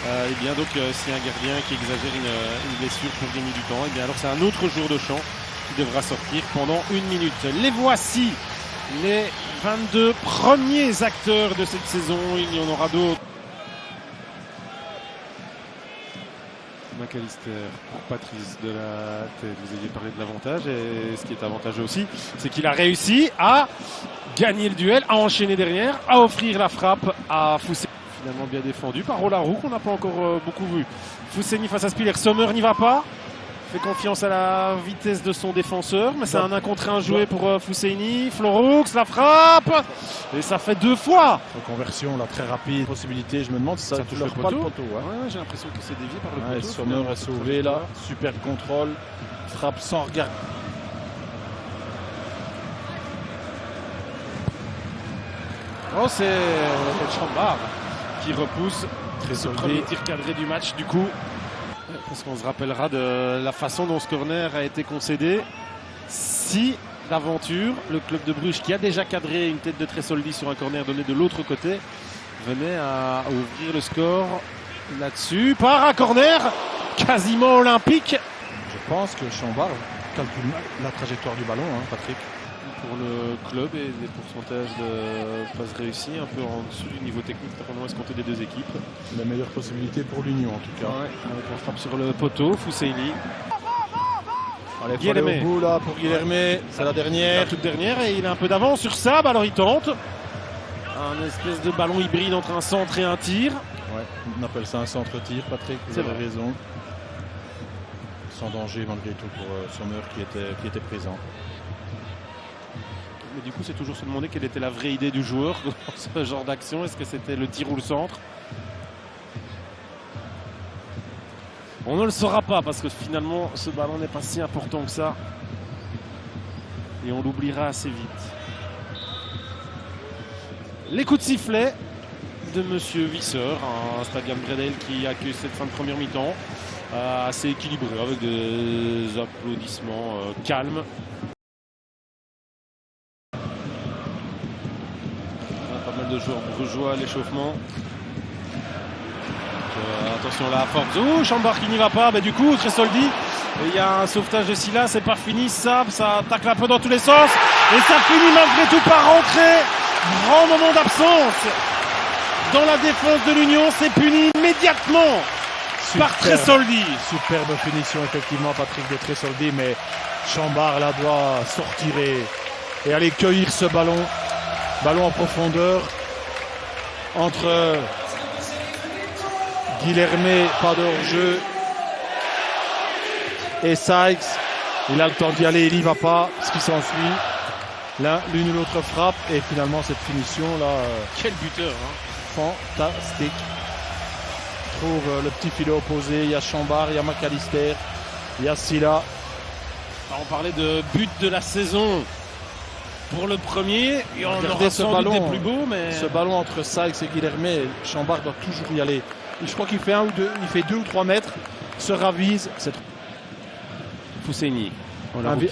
Et bien donc si un gardien qui exagère une blessure pour gagner du temps, et bien alors c'est un autre jour de champ qui devra sortir pendant 1 minute. Les voici, les 22 premiers acteurs de cette saison. Il y en aura d'autres. McAllister pour Patrice de la tête. Vous aviez parlé de l'avantage, et ce qui est avantageux aussi, c'est qu'il a réussi à gagner le duel, à enchaîner derrière, à offrir la frappe à Fousseni. Finalement bien défendu par Rolarou qu'on n'a pas encore beaucoup vu. Fousseni face à Spiller. Sommer n'y va pas. Fait confiance à la vitesse de son défenseur, mais c'est un 1 contre 1 joué pour Fousseni. Floroux, la frappe, et ça fait 2 fois. Conversion là, très rapide, possibilité. Je me demande si ça touche pas le poteau. Ouais, j'ai l'impression que c'est dévié par le poteau. Sommer a sauvé là, super contrôle, frappe sans regard. Oh, c'est Chambard qui repousse ce premier tir cadré du match du coup. Parce qu'on se rappellera de la façon dont ce corner a été concédé. Si d'aventure, le club de Bruges, qui a déjà cadré une tête de Tresoldi sur un corner donné de l'autre côté, venait à ouvrir le score là-dessus par un corner quasiment olympique. Je pense que Chambard calcule mal la trajectoire du ballon, Patrick. Pour le club et des pourcentages de passes réussies un peu en dessous du niveau technique normalement escompté des deux équipes. La meilleure possibilité pour l'Union en tout cas. Ouais, avec la frappe sur le poteau, Fousseni. Allez, faut aller au bout là pour Guilhermé, c'est la dernière. La toute dernière, et il a un peu d'avance sur Sab, alors il tente. Un espèce de ballon hybride entre un centre et un tir. Ouais, on appelle ça un centre-tir, Patrick, vous avez raison. Sans danger malgré tout pour Sommer qui était présent. Mais du coup, c'est toujours se demander quelle était la vraie idée du joueur dans ce genre d'action. Est-ce que c'était le tir ou le centre? On ne le saura pas parce que finalement, ce ballon n'est pas si important que ça. Et on l'oubliera assez vite. Les coups de sifflet de Monsieur Visser, un Stadium Bredel qui accueille cette fin de première mi-temps. Assez équilibré avec des applaudissements calmes. Pas mal de joueurs brugeois à l'échauffement. Attention là, Forzo, Chambard qui n'y va pas, du coup Tresoldi, il y a un sauvetage de Silla, c'est pas fini, ça tacle un peu dans tous les sens, et ça finit malgré tout par rentrer. Grand moment d'absence dans la défense de l'Union, c'est puni immédiatement par Tresoldi. Superbe finition effectivement, Patrick, de Tresoldi, mais Chambard là doit sortir et aller cueillir ce ballon en profondeur entre Guilhermé, pas de hors-jeu, et Sykes. Il a le temps d'y aller, il n'y va pas, ce qui s'ensuit. L'une ou l'autre frappe, et finalement cette finition là. Quel buteur, fantastique. Trouve le petit filet opposé, il y a Chambard, il y a McAllister, il y a Silla. On parlait de but de la saison pour le premier, et on aura ce sans ballon, doute des plus beaux, mais ce ballon entre Sykes et Guilhermé, Chambard doit toujours y aller. Je crois qu'il fait 2 ou 3 mètres, se ravise. Fousseni.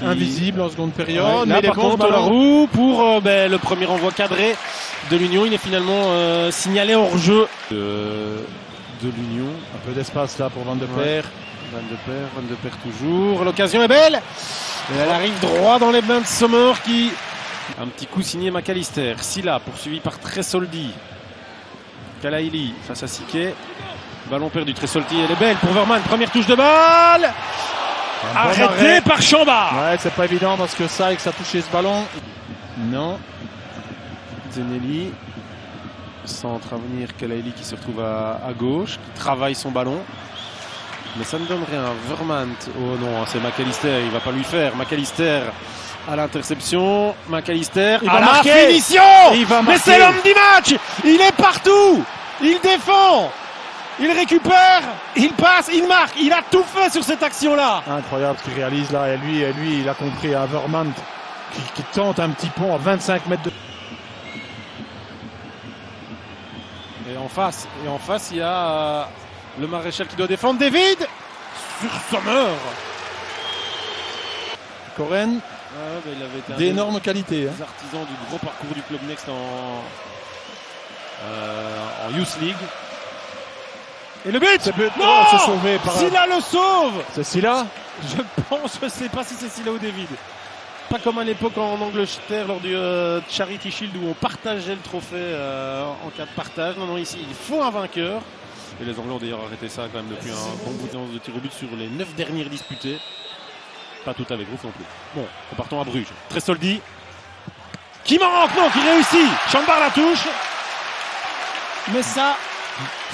Invisible en seconde période. Là, mais par contre, la roue pour le premier envoi cadré de l'Union. Il est finalement signalé hors jeu de l'Union. Un peu d'espace là pour Van de Peer. Van de Peer toujours. L'occasion est belle. Et elle arrive droit dans les mains de Sommer qui... Un petit coup signé McAllister. Silla poursuivi par Tresoldi. Kalaili face à Siquet. Ballon perdu. Tresoldi, elle est belle pour Verman. Première touche de balle. Arrêté par Chambard. Ouais, c'est pas évident parce que Sykes a touché ce ballon. Non. Zenelli. Centre à venir. Kalaili qui se retrouve à gauche. Qui travaille son ballon. Mais ça ne donne rien. Vermand. Oh non, c'est McAllister. Il va pas lui faire. McAllister à l'interception. McAllister à la finition. Mais c'est l'homme du match. Il est partout. Il défend. Il récupère. Il passe. Il marque. Il a tout fait sur cette action-là. Incroyable ce qu'il réalise là. Et lui, il a compris. Un Vermand qui tente un petit pont à 25 mètres de... Et en face, il y a le maréchal qui doit défendre. David sur Sommer. Coren, il avait été d'énormes qualités. Les artisans du gros parcours du Club Next en Youth League. Et le but, Non, c'est sauvé par Silla le sauve. C'est Silla. Je sais pas si c'est Silla ou David. Pas comme à l'époque en Angleterre lors du Charity Shield où on partageait le trophée en cas de partage. Non, ici il faut un vainqueur. Et les Anglais ont d'ailleurs arrêté ça quand même depuis un bon bout de temps de tir au but sur les 9 dernières disputées. Pas tout avec Rouf non plus. Bon, repartons à Bruges. Tresoldi. Qui manque, non, qui réussit. Chambar la touche. Mais ça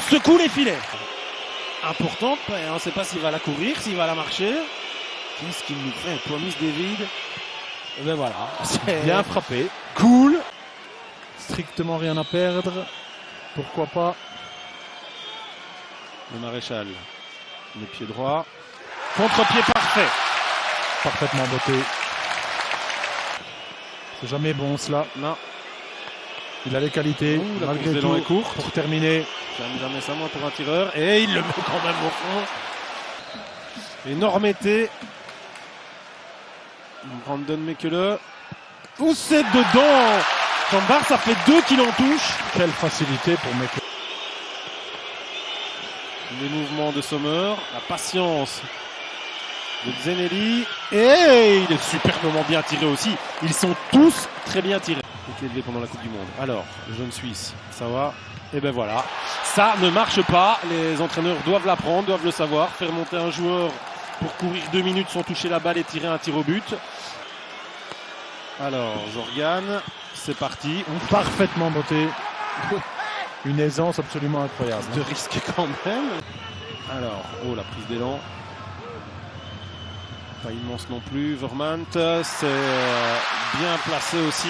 secoue les filets. Importante, on ne sait pas s'il va la courir, s'il va la marcher. Qu'est-ce qu'il nous fait, Promise David? Et ben voilà. Bien frappé. Cool. Strictement rien à perdre. Pourquoi pas. Le maréchal. Le pied droit. Contre-pied parfait. Parfaitement botté. C'est jamais bon cela. Non. Il a les qualités, La malgré course tout, d'élan est courte. pour terminer. Jamais ça moins pour un tireur. Et il le met quand même au fond. Énorme été. Brandon Mekele. Où c'est dedans? Chambar, ça fait 2 qu'il en touche. Quelle facilité pour Mekele. Les mouvements de Sommer. La patience de Zenelli. Et il est superbement bien tiré aussi. Ils sont tous très bien tirés. Il est élevé pendant la Coupe du Monde. Alors, le jeune Suisse, ça va. Et ben voilà. Ça ne marche pas. Les entraîneurs doivent l'apprendre, doivent le savoir. Faire monter un joueur pour courir 2 minutes sans toucher la balle et tirer un tir au but. Alors, Jorgan, c'est parti. Parfaitement botté. Une aisance absolument incroyable. De risque quand même. Alors, oh, la prise d'élan. Pas immense non plus. Vermaat, c'est bien placé aussi.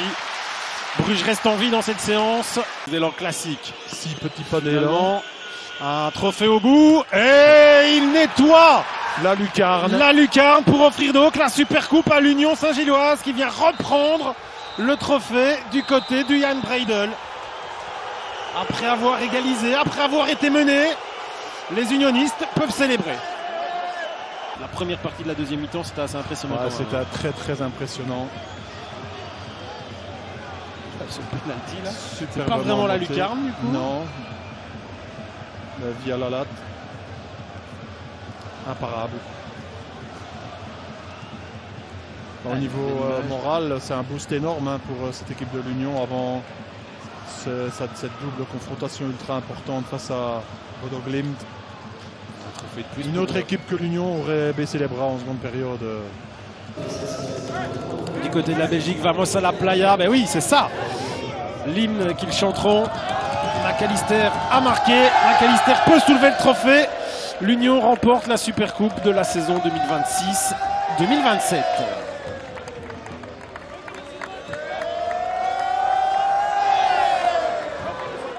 Bruges reste en vie dans cette séance. L'élan classique. 6 petits pas d'élan. Un trophée au bout. Et il nettoie la lucarne. La lucarne pour offrir donc la super coupe à l'Union Saint-Gilloise qui vient reprendre le trophée du côté du Jan Breidel. Après avoir égalisé, après avoir été mené, les unionistes peuvent célébrer. La première partie de la deuxième mi-temps, c'était assez impressionnant. C'était très très impressionnant. Ce penalty là, c'est pas vraiment la lucarne du coup. Non. Via la latte. Imparable. Au niveau moral, c'est un boost énorme pour cette équipe de l'Union avant cette double confrontation ultra importante face à Bodo Glimt. Une autre équipe que l'Union aurait baissé les bras en seconde période. Du côté de la Belgique, Vamos à la playa, ben oui, c'est ça. L'hymne qu'ils chanteront. McAllister a marqué. McAllister peut soulever le trophée. L'Union remporte la Supercoupe de la saison 2026-2027.